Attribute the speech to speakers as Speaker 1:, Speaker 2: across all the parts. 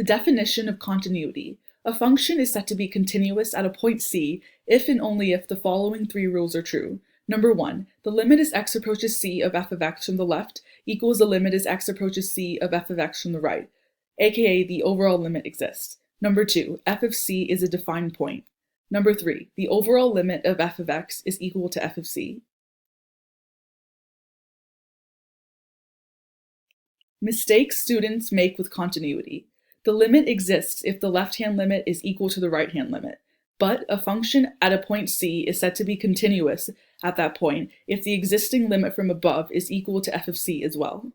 Speaker 1: The definition of continuity. A function is said to be continuous at a point C if and only if the following three rules are true. Number 1, the limit as x approaches c of f of x from the left equals the limit as x approaches c of f of x from the right, aka the overall limit exists. Number 2, f of c is a defined point. Number 3, the overall limit of f of x is equal to f of c. Mistakes students make with continuity. The limit exists if the left-hand limit is equal to the right-hand limit, but a function at a point C is said to be continuous at that point if the existing limit from above is equal to f of c as well.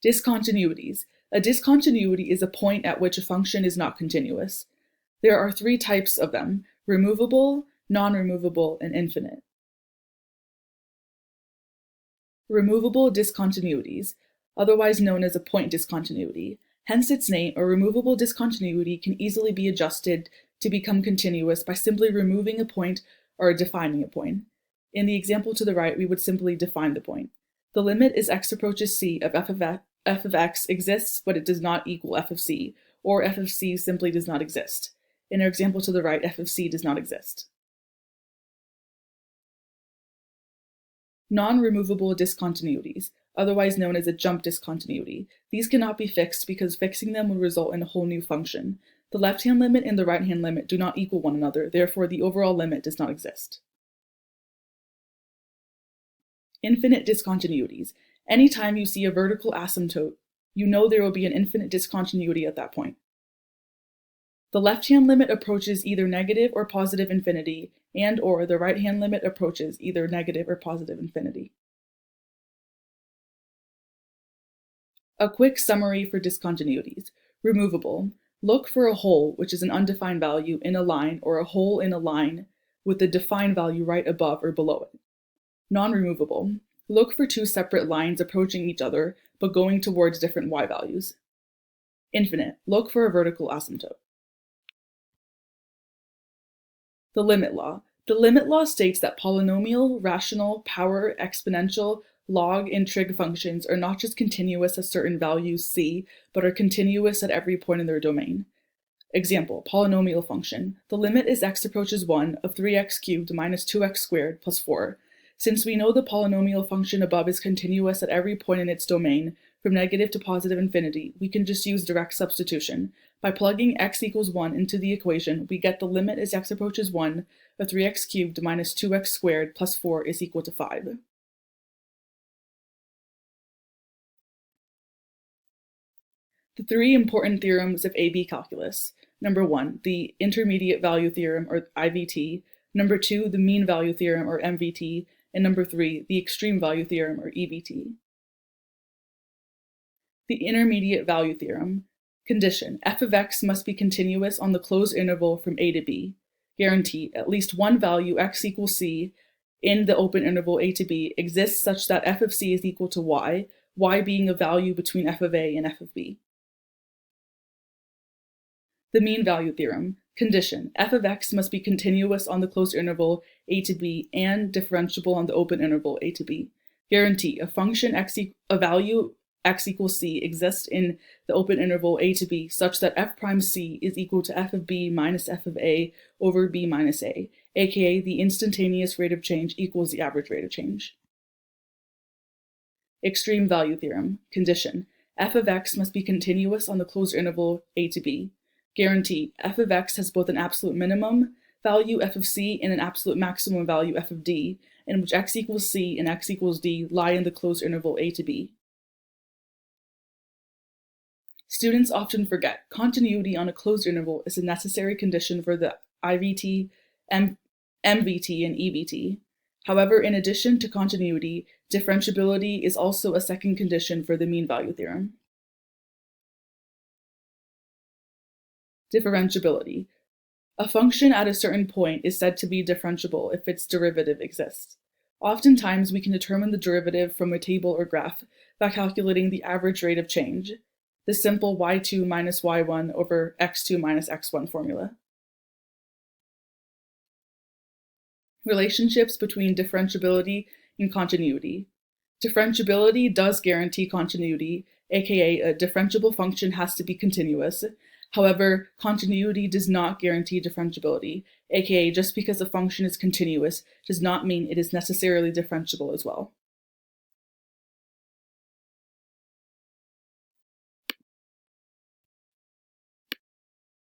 Speaker 1: Discontinuities. A discontinuity is a point at which a function is not continuous. There are three types of them: removable, non-removable, and infinite. Removable discontinuities, otherwise known as a point discontinuity. Hence its name, a removable discontinuity can easily be adjusted to become continuous by simply removing a point or defining a point. In the example to the right, we would simply define the point. The limit as x approaches c of f of x exists, but it does not equal f of c, or f of c simply does not exist. In our example to the right, f of c does not exist. Non-removable discontinuities, otherwise known as a jump discontinuity. These cannot be fixed because fixing them would result in a whole new function. The left-hand limit and the right-hand limit do not equal one another, therefore the overall limit does not exist. Infinite discontinuities. Anytime you see a vertical asymptote, you know there will be an infinite discontinuity at that point. The left-hand limit approaches either negative or positive infinity, and/or the right-hand limit approaches either negative or positive infinity. A quick summary for discontinuities. Removable. Look for a hole, which is an undefined value, in a line, or a hole in a line with a defined value right above or below it. Non-removable. Look for two separate lines approaching each other, but going towards different y values. Infinite. Look for a vertical asymptote. The limit law. The limit law states that polynomial, rational, power, exponential, log, and trig functions are not just continuous at certain values c, but are continuous at every point in their domain. Example, polynomial function. The limit as x approaches 1 of 3x cubed minus 2x squared plus 4. Since we know the polynomial function above is continuous at every point in its domain, from negative to positive infinity, we can just use direct substitution. By plugging x equals 1 into the equation, we get the limit as x approaches 1 of 3x cubed minus 2x squared plus 4 is equal to 5. The three important theorems of AB calculus. Number 1, the intermediate value theorem, or IVT. Number 2, the mean value theorem, or MVT. And number 3, the extreme value theorem, or EVT. The intermediate value theorem. Condition: f of x must be continuous on the closed interval from a to b. Guarantee: at least one value x equals c in the open interval a to b exists such that f of c is equal to y, y being a value between f of a and f of b. The mean value theorem. Condition: f of x must be continuous on the closed interval a to b and differentiable on the open interval a to b. Guarantee: a function a value x equals c exists in the open interval a to b such that f prime c is equal to f of b minus f of a over b minus a, aka the instantaneous rate of change equals the average rate of change. Extreme value theorem. Condition: f of x must be continuous on the closed interval a to b. Guarantee: f of x has both an absolute minimum value f of c and an absolute maximum value f of d, in which x equals c and x equals d lie in the closed interval a to b. Students often forget continuity on a closed interval is a necessary condition for the IVT, MVT, and EVT. However, in addition to continuity, differentiability is also a second condition for the mean value theorem. Differentiability. A function at a certain point is said to be differentiable if its derivative exists. Oftentimes, we can determine the derivative from a table or graph by calculating the average rate of change, the simple y2 minus y1 over x2 minus x1 formula. Relationships between differentiability and continuity. Differentiability does guarantee continuity, aka a differentiable function has to be continuous. However, continuity does not guarantee differentiability, aka just because a function is continuous does not mean it is necessarily differentiable as well.